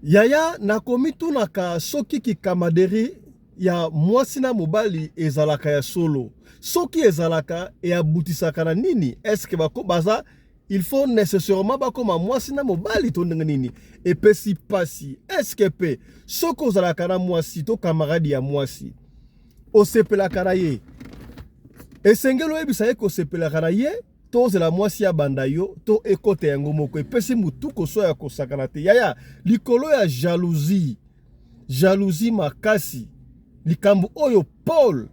Yaya nakomi tunaka soki ki kamaderi ya mwasi na mobali ezalaka ya solo. Soki ezalaka e abutisaka na nini? Est-ce que bako baza il faut nécessairement bakoma mwasi na mobali to ndenge nini? Et pesi pasi. Est-ce que pe soko ozalaka na mwasi to camarade ya mwasi osepelaka na ye. Esengelo ebisa ye kosepelaka na ye to zela mwasi ya banda yo to ekote yango moko epesi mutuko so ya kosakana te. Yaya likolo ya jalousie makasi likambo oyo Paul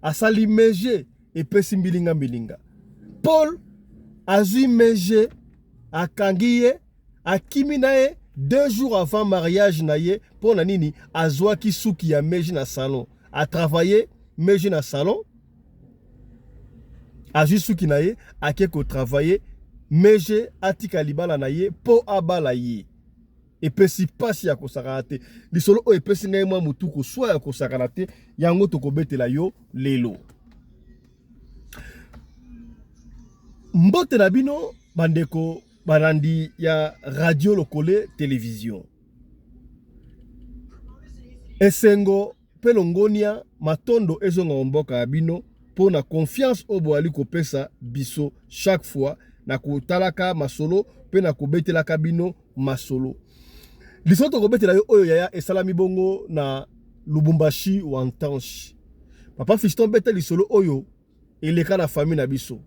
asali meje epesi mbilinga. Paul azui meje akangi ye akimi na ye 2 jours avant mariage na ye pona nini azwaki suki ya meje na salon a travailler meje na salon azui suki na ye ake ko travailler meje atika libala na ye po abala ye epesi pasi ya kosakana te lisolo o epesi na mwa mutuko so ya kosakana te yango tokobetela yo lelo. Mbote na bino bandeko barandi ya radio lokole télévision. Esengo pelongonia matondo ezonga mboka ya bino po na confiance obo ali kopesa biso chaque fois na kotalaka masolo pe na kobetelaka bino masolo. Lisoto kobetela yo oyo yaya esalami bongo na Lubumbashi Wantanshi. Papa Fiston bete lisolo oyo eleka na famille na biso.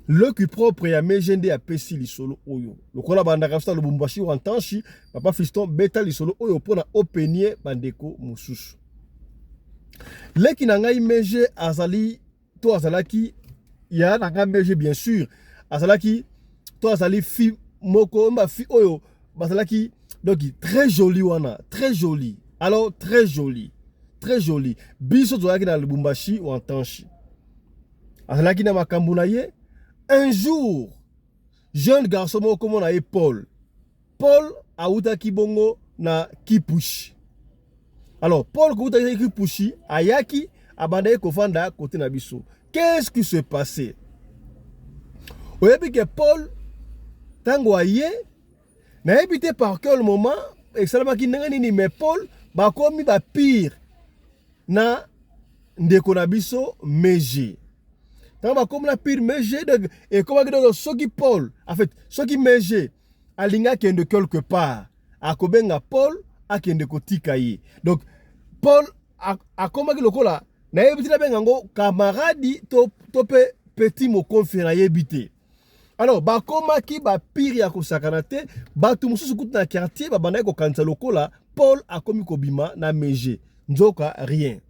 Le qui propre ya mejende ya pesi lisolo oyo. Lokola bandaka fsta Lubumbashi Wantanshi, Papa Fiston beta lisolo oyo pona openie bandeko mususu. Leki na ngai meje azali to azalaki ya na ngai meje bien sûr azalaki to azali fi moko mba fi oyo bazalaki donc très joli wana, très joli. Alors très joli. Très joli. Biso tozalaki na Lubumbashi Wantanshi. Azalaki na makambo na ye. Un jour, jeune garçon moko komona ye Paul auta kibongo na Kipushi. Alors Paul kouta Kipushi ayaki abanda kofanda côté na biso. Qu'est-ce qui s'est passé? Oyebi que Paul tango aye na ebité par quel moment exalamaki ndenge nini mais Paul bakomi ba pire na ndeko na biso meje. Tant comme la pire meje et comment que soki Paul en fait soki meje alinga kende quelque part akobenga Paul akende kotika ye. Donc Paul a comment que lokola na yebiti na bengango camarade to pe petit mo conférence yebité. Alors bakoma ki ba pire ya kosakana te batu mususu kutu na quartier babanda ko kanisa lokola Paul akomi kobima na meje nzoka rien.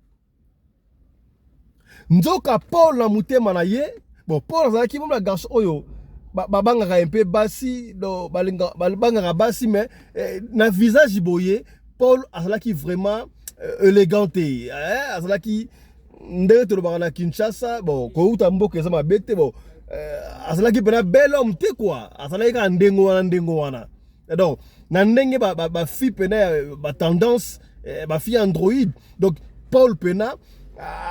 Nzoka Paul na mutema na ye bon Paul azalaki mom la garçon oyo babangaka un peu basi do balingaka basi mais na visage boye Paul azalaki vraiment éléganté azalaki ndenge tolobaka na Kinshasa bon kouta mboka eza mabete bon azalaki pena bel homme te quoi azalaki ka ndengo wana donc na ndenge ba fi pena ba tendance ba fi android donc Paul pena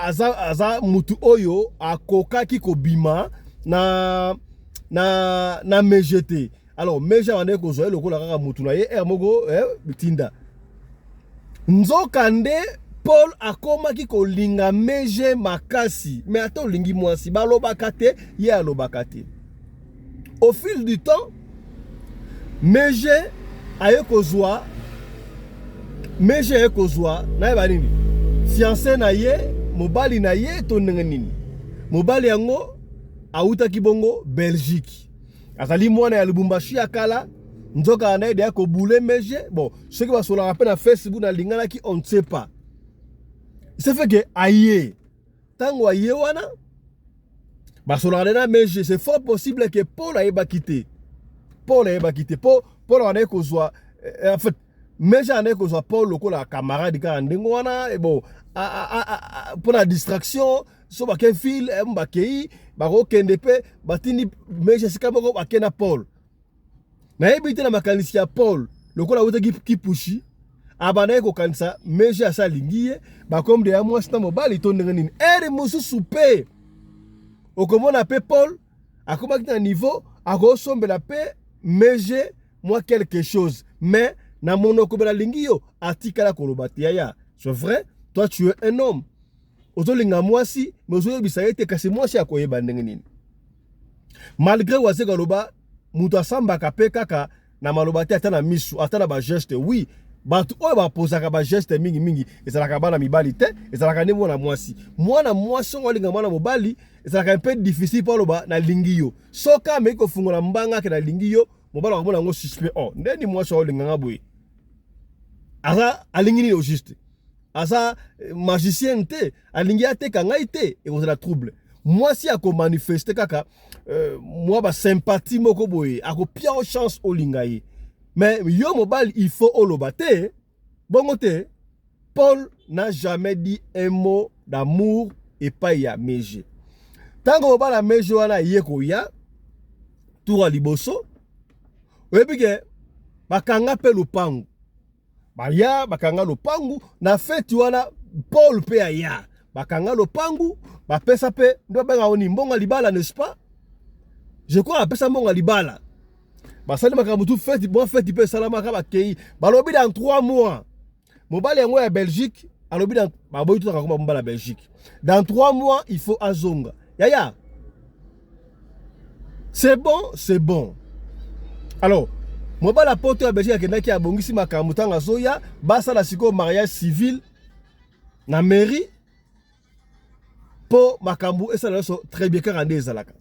aza mutu oyo akokaki kobima na mejete. Alors meja wane ko zoe lokola kaka mutu na ye moko bitinda. Nzokande Paul akomaki kolinga meje makasi mais ato lingi mwasi balobaka te ye alobaka te. Au fil du temps meje aye kozwa na ba nini fiancé na ye mobali na ye to ndenge nini mobali yango auta kibongo Belgique azali mwana ya Lubumbashi akala nzoka na ide ya kobule meje bon ceux qui va sur la na Facebook na lingana ki on ne sait pas ça fait que aye tango aye wana ba sur la meje c'est fort possible que Paul ayeba quitter Paul wana kozwa en fait meje ane kozwa Paul lokola camarade ka ndengo wana et bon pour la distraction so baken fil mbakei bako kende pe batini meje sika bako bakena Paul na ebite na makanisi ya Paul lokola uta kipushi abana ko kanisa meje asalingiye bakomde ya mwasi na mobali to ndenge nini ere mususu pe okomona pe Paul akoma kita niveau akosombela pe meje moi quelque chose mais na monoko bela lingi yo atikala koloba te yaya c'est vrai toi tu es un homme ozolinga mwasi mais ozoyebisa ye te kasi mwasi akoyeba ndenge nini malgré waze koloba mutu asambaka pe kaka na maloba te ata na misu ata na ba geste oui bato oyo bapozaka ba geste mingi mingi ezalaka bana mibali te ezalaka nde mwana mwasi oyo alinga mwana mobali ezalaka un peu difficile po aloba na lingi yo soka ameki kofungola mbanga ke na lingi yo mobali akomona yango suspect oh ndeni mwasi oyo alinganga boye aza alingi nini au juste aza magicien te alingi ateka ngai te ekozala trouble mwasi akomanifeste kaka mwa basympathie moko boye akopia o chance olinga ye mais yo mobile il faut oloba te bongo te. Paul n'a jamais dit un mot d'amour et pas ya meje tango mobile a meje wana ye koya tour liboso oyebike bakanga pe lupangu baya bakanga lupangu na feti wana Paul pe aya bakanga lupangu bapesa pe ndo benga oni mbonga libala n'est-ce pas je crois apesa mbonga libala basali makambo tout feti bon feti pe salama ka bakei balobi dans 3 mois mobali yango ya Belgique alobi dans baboyi tout akoma mbala Belgique dans 3 mois il faut azonga yaya c'est bon alors mobali apoto ya Belgique akendaki abongisi makambo tanga zoya basala siko mariage civil na mairie po makambo esala so très bien car ande ezalaka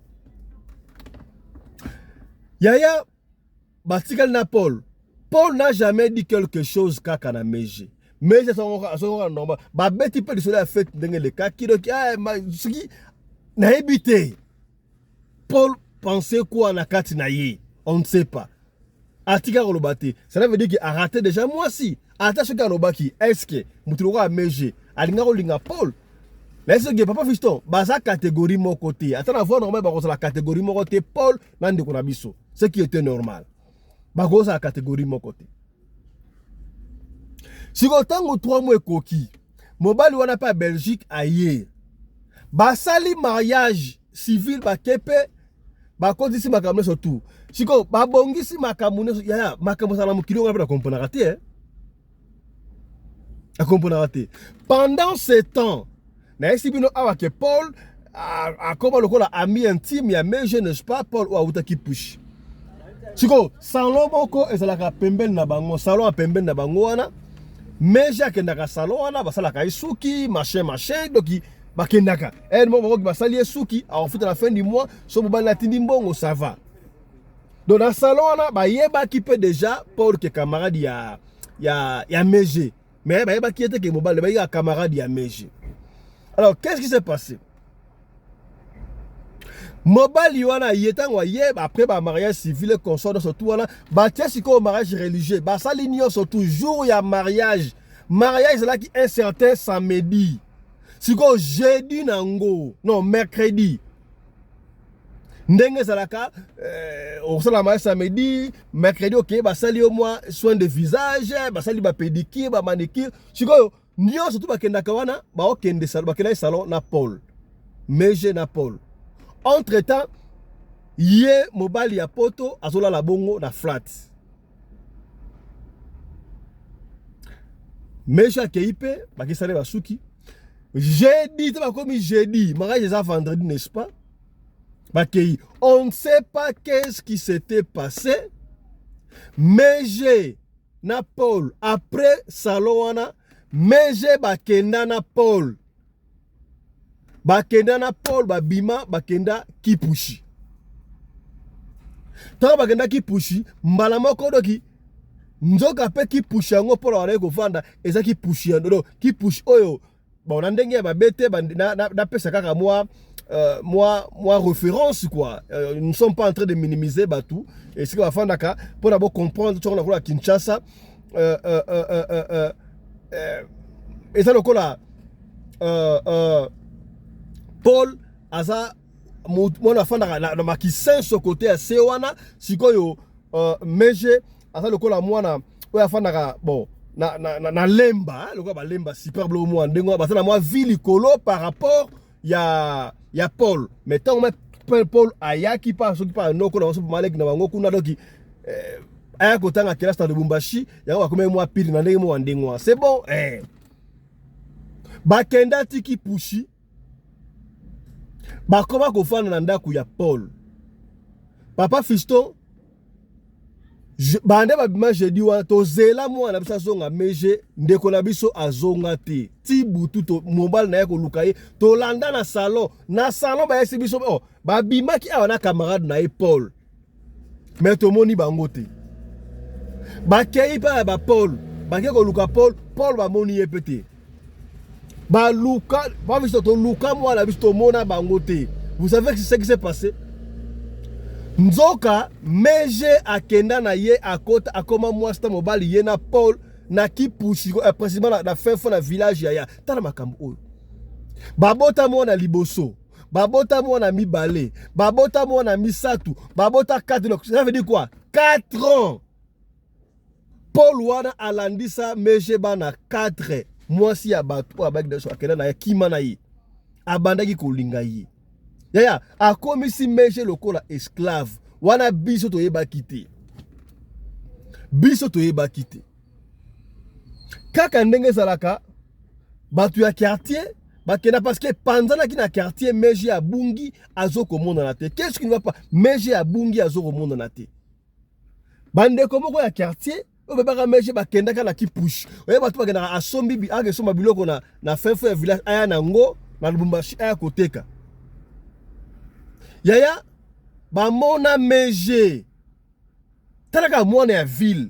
yaya batikali na Paul n'a jamais dit quelque chose kaka na meje meje songo normal ba beti pe sur la fête ndenge le kaki donc suki na ebité Paul pensait quoi na kati na ye on ne sait pas atika kolobate cela veut dire qu'il a raté déjà moi si attention ka lobaki est-ce que mutuloko a meje alinga kolinga Paul laisse que papa fiston baza catégorie mon côté attends voir normal ba ko la catégorie mon côté Paul na ndeko na biso ce qui était normal ba ko la catégorie mon côté si ko tango 3 mois ekoki mobali wana pa Belgique aye basali mariage civil ba kepe ba kondisi makambo surtout siko ba bongisi makambo ya makambo sala mukilo ngapa comprendre raté a comprendre raté pendant ce temps na esibino awa ke Paul a comme le ami intime ya meje n'est-ce pas Paul ou auta ki push siko salon moko ezalaka pembeni na bango salon a pembeni na bango wana meje akendaka salon wana basalaka isuki machin donc bakendaka mo basali suki a en fait à la fin du mois so mobali na tindi mbongo ça va donc dans salon wana bayeba ki peut déjà Paul que camarade ya meje mais bayeba ki était que mobali bayeba camarade ya meje. Alors qu'est-ce qui s'est passé? Mobali wana yetango yeba après ba mariage civil et consort surtout wana ba tiasiko mariage religieux ba salinio surtout jour ya mariage là qui un certain samedi siko jeudi nango non mercredi ndenge zalaka on sala mariage samedi mercredi OK ba sali au moins soin de visage ba sali ba pédicure ba manicure siko nyo surtout ba kendaka wana ba okende salon ba kenda salon na Paul meje na Paul. Entre temps ye mobali ya poto azola la bongo na flat meja keipe bakisale basuki jeudi te bakomi jeudi mariage eza vendredi n'est-ce pas bakei on ne sait pas qu'est-ce qui s'était passé meje na Paul après salon wana meje bakenda na Paul babima bakenda kipushi tango bakenda kipushi mbala moko doki nzoka pe kipushi yango Paul wana kovanda eza kipushi yango kipushi oyo bon na ndenge ya babete na pesa kaka moi référence quoi nous ne sommes pas en train de minimiser batou et ce que va faire naka pour d'abord comprendre tout on a Kinshasa et ça le là Paul aza mona fanda na makisen so côté à sewana sikoyo meje aza lokola mwana oya fanda bon na lemba lokola ba lemba superbe au moins ndengo ba na moi ville colo par rapport ya Paul mais tant Paul ayaki pas so qui pas noko na so malek na bango kuna doki aya kotanga kelasi na Lubumbashi yango bakome mwa pire na ndenge mwa ndengwa c'est bon bakenda tiki pushi bakoma kofana na ndako ya Paul papa Fiston bande babima jeudi wana tozela mwana biso azonga meje ndeko na biso azonga te ti butu to mobile na ye koluka ye tolanda na salon bayesi biso babimaki awa na camarade na ye Paul mais tomoni bango te bakei pa ba Paul bakei koluka Paul bamoni ye pete baluka ba biso toluka mwana biso tomona bango te. Vous savez ce qui s'est passé? Nzoka meje akenda na ye akota akoma mwasta mobali ye na Paul na ki pushi précisément na fin na village ya tala makambo oyo babota mwana liboso babota mwana mibale babota mwana misatu babota 4 ans. Ça veut dire quoi? 4 ans. Paul wana alandisa meje bana 4 mwasi ya batu abaki daso akenda na ye kima na ye abandaki kolinga ye yaya akomisi meje lokola esclave wana biso toyeba kite kaka ndenge zalaka batu ya quartier bakena parce que panzana ki na quartier meje ya bungi azoko mona na te. Qu'est-ce qui ne va pas? Meje ya bungi azoko mona na te bande komoko ya quartier obebaka meje bakenda kana ki push oye batu bakena asombi bi ake soma biloko na fefo ya village aya nango na Lubumbashi aya koteka yaya bamona meje talaka mwana ya ville,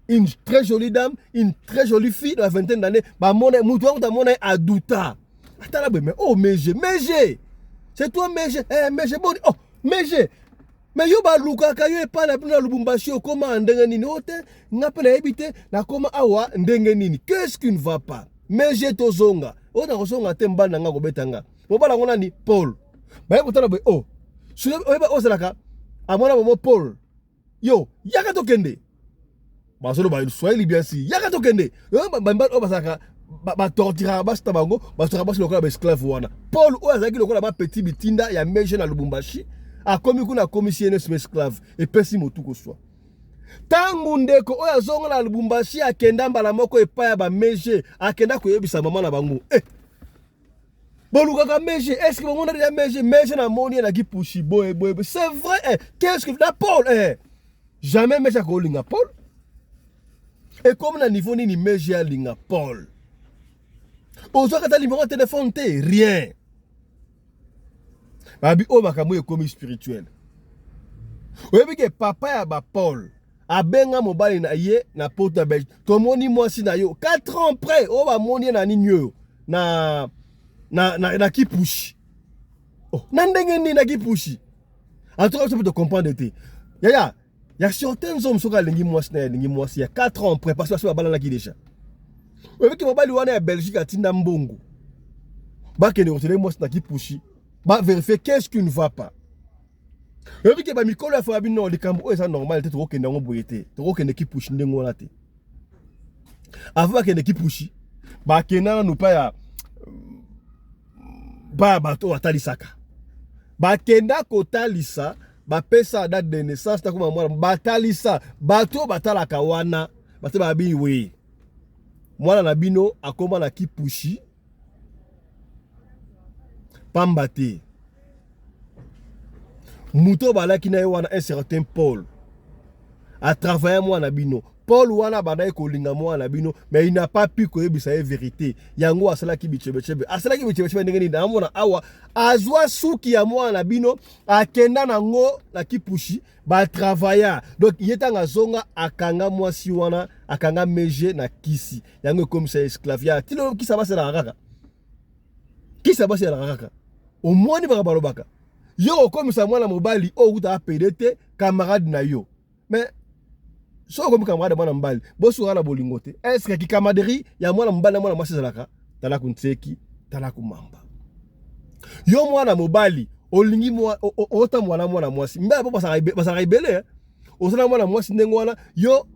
une très jolie dame, une très jolie fille de la vingtaine d'années, bamona mutuangu ta mona aduta atala be mais oh meje c'est toi meje meje bon oh meje mais yo ba luka ka yo epa na Lubumbashi okoma ndenge nini ote ngapela ebite na koma awa ndenge nini. Qu'est-ce qui ne va pas? Meje tozonga ona kosonga te mbanda nga kobetanga mobala ngona ni Paul ba kotala be oh sule oyeba osalaka amona momo Paul yo yaka tokende basolo ba Swahili bien si yaka tokende ba basaka ba tortira basta bango basaka basi lokola ba esclave wana Paul oyazaki lokola ba petit bitinda ya meje na Lubumbashi akomi kuna komisiene some esclave et pesi motuko swa tangu ndeko oyo azonga na Lubumbashi akenda mbala moko epa ya ba meje akenda koyebisa mama na bango bolukaka meje est-ce que bongo na meje na moni na kipushi boy c'est vrai qu'est-ce que na Paul jamais meje ko linga Paul et comme na niveau ni meje ya linga Paul ozo kata numéro de téléphone te rien babi o makambo ekomi spirituel oyebi ke papa ya ba Paul abenga mobali na ye na porte belge tomoni mwasi na yo 4 ans après o ba moni na ninyo na kipushi na ndenge ni na kipushi en tout cas tu peux te comprendre te yaya ya certains hommes soka lingi mwasi na lingi mwasi ya 4 ans après parce que ba bala na ki déjà oyebi ke mobali wana ya Belgique atinda mbongo ba kene otele mwasi na kipushi ba vérifier qu'est-ce qui ne va pas. Je veux que ba mikolo ya fabi non likambo ça normal te tokende ngo boyete tokende ki push ndengo la te avant kende ki pushi ba kena no pa ya ba to atalisaka ba kenda kotalisa ba pesa date de naissance ta kuma mwana batalisa bato batalaka wana bate ba bi we mwana na bino akoma na ki pushi pambate muto balaki na wana un certain Paul a travaillé moi na bino Paul wana banaye kolinga moi na bino mais il n'a pas pu koyebisa la vérité yango asalaki bichebechebe ndenge ni namona awa azwa suki ya moi na bino akenda nango na kipushi ba travailler donc yetanga zonga akanga mwasi wana akanga meje na kisi yango comme ça esclavia tilo kisa basa la kaka kisa basa la kaka au moins ni baka yo comme ça mwana mobali o uta PDT camarade na yo mais so comme camarade mwana mobali bosu wana bolingo te est-ce que ki camaraderie ya mwana mobali na mwana mwasi zalaka tala kunteki tala kumamba yo mwana mobali olingi mwa ota mwana mwasi mba po basaka ibele osala mwana mwasi ndengo wana yo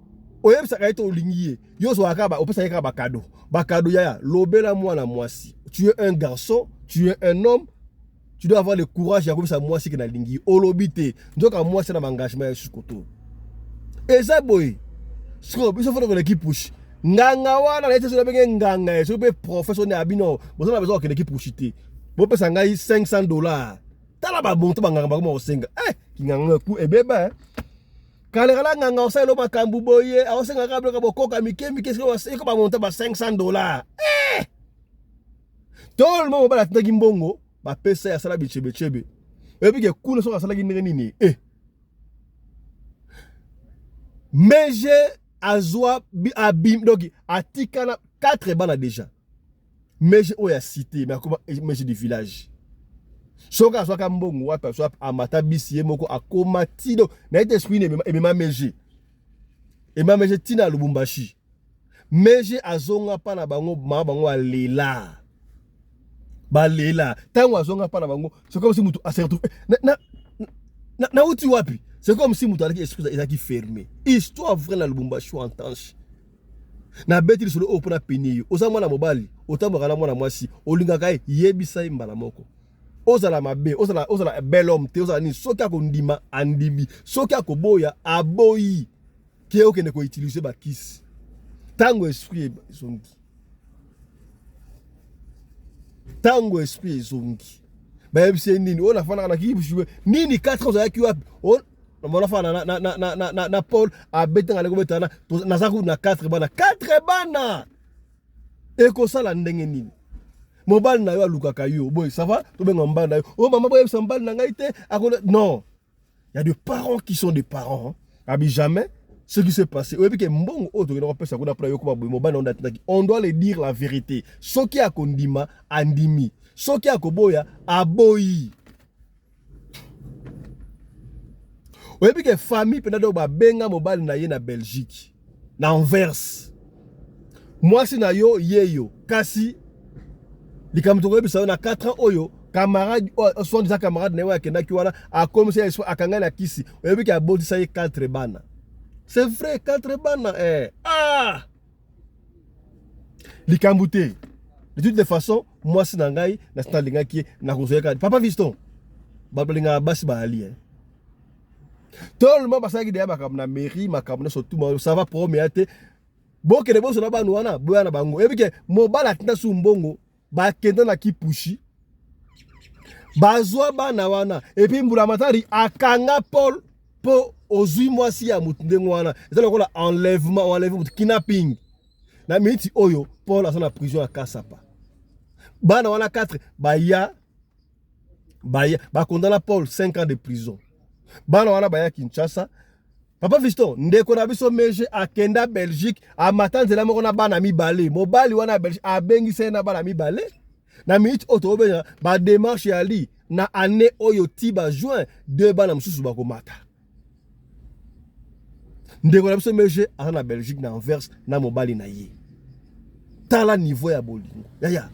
oyebisa kaito olingi ye yo so akaba opesa yeka bakado ya lobela mwana mwasi tu es un garçon tu es un homme. Tu dois avoir le courage de comme ça moi c'est que na lingi olobité donc à moi c'est na engagement ya sukoto eza boy so biso faut que l'équipe push nganga wana na ete so benge nganga so be professionnel abino bozo na besoin que l'équipe pushité bo pesa ngai $500 tala ba bonto banganga ba ko senga kinganga ku ebeba kale kala nganga osalo makambu boye aosenga ka bloka bokoka mikemi qu'est-ce que ba monta ba $500 tout le monde ba la taki mbongo ba pesa ya sala bichebe et puis que kuna so ka sala kinene nini Meje azwa abim donc atikana 4 bana déjà. Meje oya cité mais comment meje du village. Soka soka mbongo wapa so amata bisiye moko akoma tido na ite esprit et mema meje. Et mema meje tina Lubumbashi. Meje azonga pa na bango ma bango alela. Ba lela. Tango azonga pa na bango c'est comme si mutu a se retrouve na uti wapi. C'est comme si mutu alaki esprit ezaki fermé. Histoire vraie na Lubumbashi en tanche. Na beti solo o pona peniyo. Oza mwana mobali, otamboka na mwana mwasi, olingaka yebisa mbala moko. Ozala mabe, ozala bel homme, te ozala ni soki akondima andimi, soki akoboya aboyi. Ke okende ko utiliser ba kisi. Tango esprit ezongi. Tango esprit ezongi. Ba yebise nini, ona fana na kibu nini 4 ans ayaki wapi? Mona fana na Paul a bete ngale ko betana na zaku na 4 bana. Eko sala ndenge nini? Mobile na yo alukaka yo. Boy, ça va? To benga mbala na yo. Oh maman boy, ça mbala na ngai te. Non. Il y a des parents qui sont des parents. Abi jamais ce qui s'est passé. Oui, que mbongo auto na pesa kuna pra yo ko mobile na ndaki. On doit le dire la vérité. Soki akondima andimi. Soki akoboya aboyi. Oui, que famille pendant ba benga mobile na ye na Belgique. Na Anvers. Moi si na yo yeyo kasi likamtoko bisa na 4 ans oyo camarade soit des camarades na yo akenda ki wana a comme ça akanga na kisi oyebi ki abodi sa ye 4 bana. C'est vrai 4 bana likambuté de toute façon moi si na ngai na stalinga ki na kozoyeka papa Viston babalinga basi ba ali tout le monde basaki de makam na mairie makam na surtout ça va prometer boke de boso na banu wana boya na bango ebi ke mobala tinda su mbongo ba kenda na kipushi bazwa bana wana et puis mbula matari akanga Paul po ozui mwasi ya mutunde wana ezala kola enlèvement kidnapping na minute oyo Paul asana prison à Kasapa bana wana 4 baya ba condamna Paul 5 ans de prison bana wana baya Kinshasa. Papa Viston, ndeko na biso meje akenda Belgique, a matanzela moko na bana mibale. Mobali wana Belgique a bengise na bana mibale. Na minute otobenya ba démarche ya li na année oyo tiba juin 2 bana msusu bako mata. Ndeko na biso meje na Belgique na Anvers na mobali na ye. Tala niveau ya bolingo. Yaya.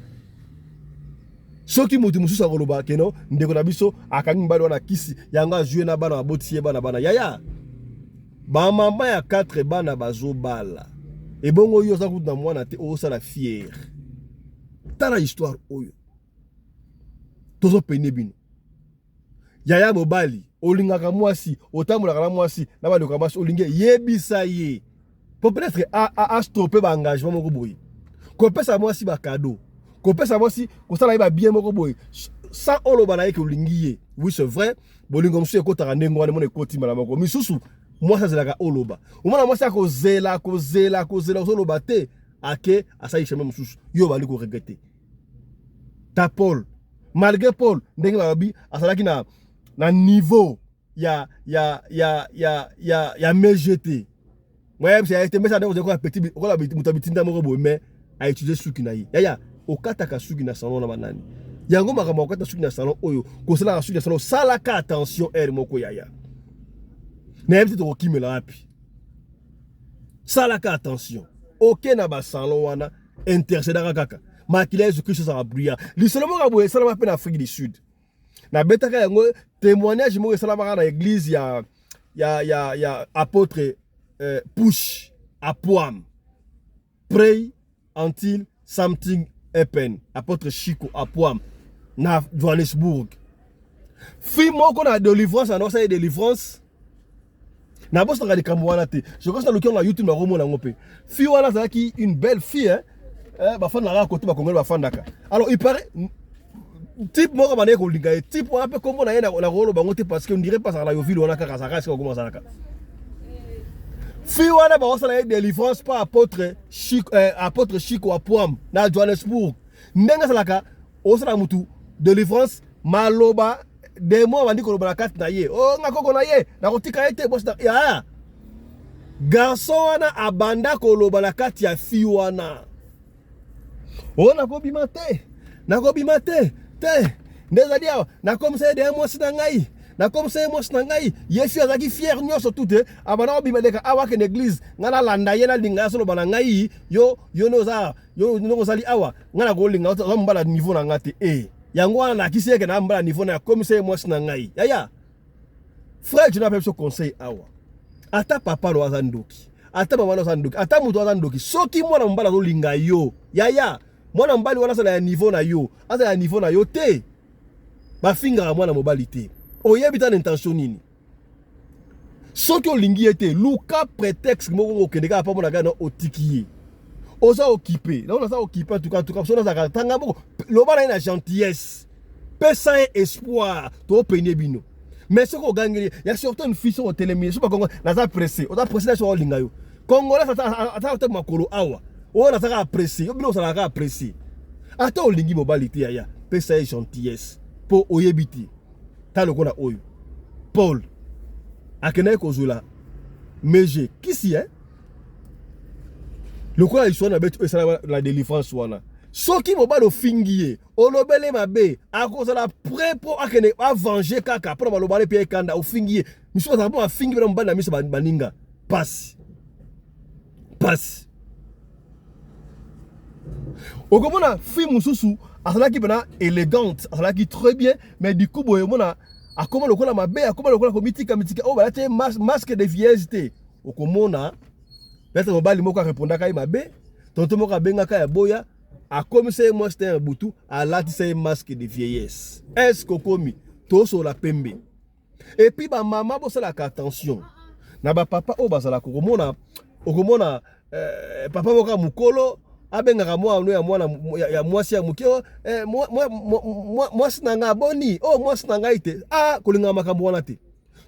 Soki mutu msusu akoloba keno ndeko na biso akangi mbali wana kisi yanga jouer na bana abotiye bana. Yaya. Ba mama ya 4 bana bazo bala. Et bongo yo za kutu na mwana te o sala fier. Tala histoire oyo. Tozo pene bino. Yaya mobali, olingaka mwasi, otambolaka na mwasi, na ba loka mwasi olinge yebisa ye. Pour peut-être a stopper ba engagement moko boye. Ko pesa mwasi ba cadeau. Ko pesa mwasi ko sala ba bien moko boye. Sans oloba na ye ke olingi ye. Oui, c'est vrai. Bolingo msu ekota ndengo wana mona ekoti mala moko. Misusu moi ça c'est la oloba omona moi ça kozela ozoloba te ake asa ishema mususu yo bali ko regretter ta Paul malgré Paul ndenge babi asalaki na niveau ya MGT moi c'est été mais ça donc ko petit ko la mutabitinda moko bo mais a utiliser suki na yi yaya okataka suki na salon na banani yango makama okata suki na salon oyo ko sala suki na salon salaka attention moko yaya. Mais peut-être au qui me l'a appris. Ça la attention. Ok na ba salon wana intercéder kaka. Makila Jésus-Christ ça va briller. Li seulement ka ça la peine Afrique du Sud. Na betaka yango témoignage mo ça la na église ya apôtre push à Poam. Pray until something happen. Apôtre Chico à Poam na Johannesburg. Fi moko na délivrance, na ça délivrance. Na boss na likambo wana te. Je crois que le na YouTube na romona ngopé. Fille wana ça qui une belle fille hein. Ba fanda la côté ba congolais ba fandaka. Alors il paraît type moko bané ko linga type wana pe kombo na yena la rolo bango te parce que on dirait pas ça la yo ville wana kaka ça reste comment ça ka. Fille wana ba osala délivrance par apôtre Chico à Poam na Johannesburg. Ndenga salaka osala mutu délivrance maloba demo bandi ko loba kati na ye. Oh ngakoko na ye na kotika ete boss ya. Garçon wana abanda ko loba na kati ya fille wana. Oh nakobima te. Nakobima te. Te. Ndezali awa nakomisa de moi sina ngai. Na comme ça moi sina ngai yesu azaki fier nyonso tout abana obima deka awa ke l'église ngana landa yena linga solo bana ngai yo noza yo nozali awa ngana ko linga zo mbala niveau na ngate yango wana na kiseke na mbala niveau na comme ça moi sina ngai yaya frère je n'appelle ce conseil awa ata papa lo azandoki ata mama lo azandoki ata muto azandoki soki mwana mbala zo linga yo yaya mwana mbali wana sala ya niveau na yo asa ya niveau na yo te ba finga mwana mobali te oyebi ta intention nini soki olingi ete luka prétexte moko okendeka pa mona gana otikiye oza occupé là on a ça occupé en tout cas so za tanga moko loba na gentillesse pesa espoir to peine bino mais ce ko gangeli ya surtout une fille au télémie so pas kongo na za pressé oza pressé na so linga yo kongola ata makolo awa o na za pressé yo bino ça la pressé ata olingi mobilité ya pesa gentillesse po oyebiti le kona oyo Paul akena kozula meje kisi le kona histoire na betu esala la délivrance wana soki mobalo fingiye olobele mabe akozala prêt pour akene a venger kaka pour balobale pe kanda ofingiye miso za po afingi bela mbana miso baninga passe okomona fille mususu asalaki bana élégante asalaki très bien mais du coup boye mona akoma lokola mabe akoma lokola komitika oh balate masque de vieillesse te okomona peut-être mobali moko répondaka kai mabe tonto moko abengaka ya boya akomi se moi c'était un butu alati se masque de vieillesse est-ce kokomi to so la pembe et puis ba mama bosala attention na ba papa o bazala kokomona okomona papa moka mukolo abengaka mwana ya mwana ya mwasi ya mukio mwasi na nga boni mwasi na nga ite kolinga makambo wana te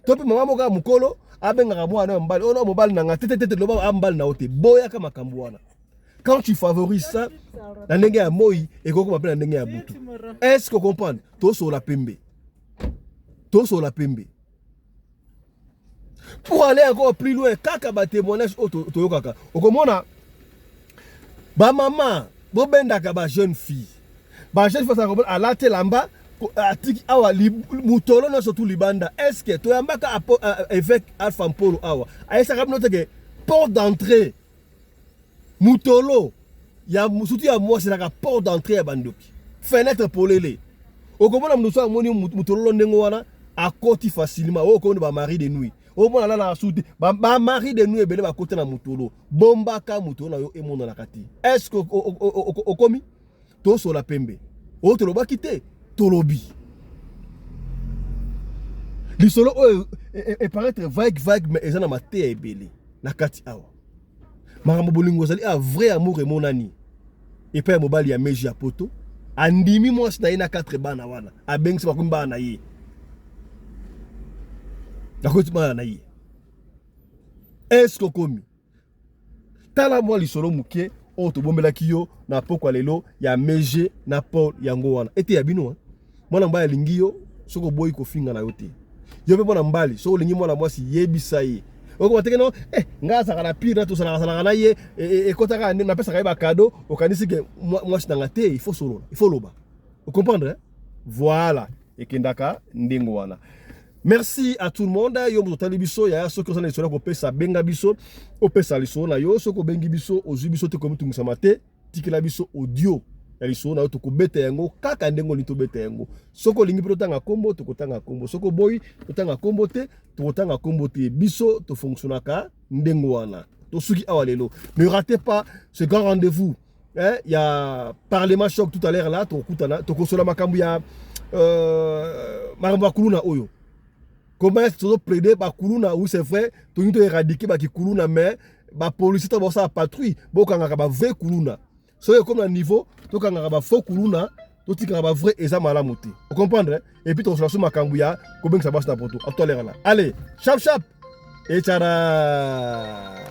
topi mama moka mukolo abengaka mwana ya mbali ono mobali na nga tete loba mbali na ote boya kama makambo wana quand tu favorises ça la ndenge ya moi ekoko mapela ndenge ya butu est-ce que comprendre to so la pembe pour aller encore plus loin kaka ba témoignage to yokaka okomona ba maman bo bendaka ba jeune fille ça comprendre ala te lamba atiki awa mutolo na surtout libanda est-ce que to yambaka avec Alpha Mpolo awa aisa kam note que porte d'entrée mutolo ya surtout ya moi c'est la porte d'entrée ya bandoki fenêtre polele okomona mnuso amoni mutolo ndengo wana akoti facilement okomona ba mari de nuit okomona la na souti ba mari de nuit ebele ba kote na mutolo bombaka mutolo na yo emona na kati est-ce que okomi to so la pembe o to loba kité tolobi lisolo e paraître vague mais ezana maté ebele na kati awa makambo bolingo zali a vrai amour emonani et pa mobali ya meji ya poto andimi mwasi na ye na 4 bana wana abengisi bakomi bana na ye nakoti bana na ye est-ce que komi tala mwa lisolo muke o to bombelaki yo na pokwa lelo ya meje na Paul yango wana ete ya bino mwana mbali lingi yo soko boyi kofinga na yo te yo pe mwana mbali soko lingi mwana mwasi yebisa ye oko bateke no nga saka na pire to sala na ye ekotaka na pesa ka ba cadeau okanisi ke mwasi na ngate il faut solo il faut loba vous comprendre voilà ekendaka ndingo wana. Merci à tout le monde. Yo motali biso ya soko sana lisolo ko pesa benga biso o pesa lisolo na yo soko bengi biso ozu biso te komi tungisa mate tikela biso audio ya lisolo na yo to ko beta yango kaka ndengo lito beta yango soko lingi poto tanga kombo to kotanga kombo soko boy to tanga kombo te to kotanga kombo te biso to fonctionnaka ndengo wana to suki awa lelo. Ne ratez pas ce grand rendez-vous. Il y a Parlement Choc tout à l'heure là to kutana to kosola makambu ya makambu kuluna oyo comment est-ce que plaider ba kuluna ou c'est vrai to nito éradiquer ba ki kuluna mais ba police to ba sa patrouille bo kanga ba vrai kuluna so comme na niveau to kanga ba faux kuluna to tika ba vrai eza malamu te vous comprendre et puis to so makambu ya ko benga sa basa na poto à tout à l'heure là allez chap chap et tchara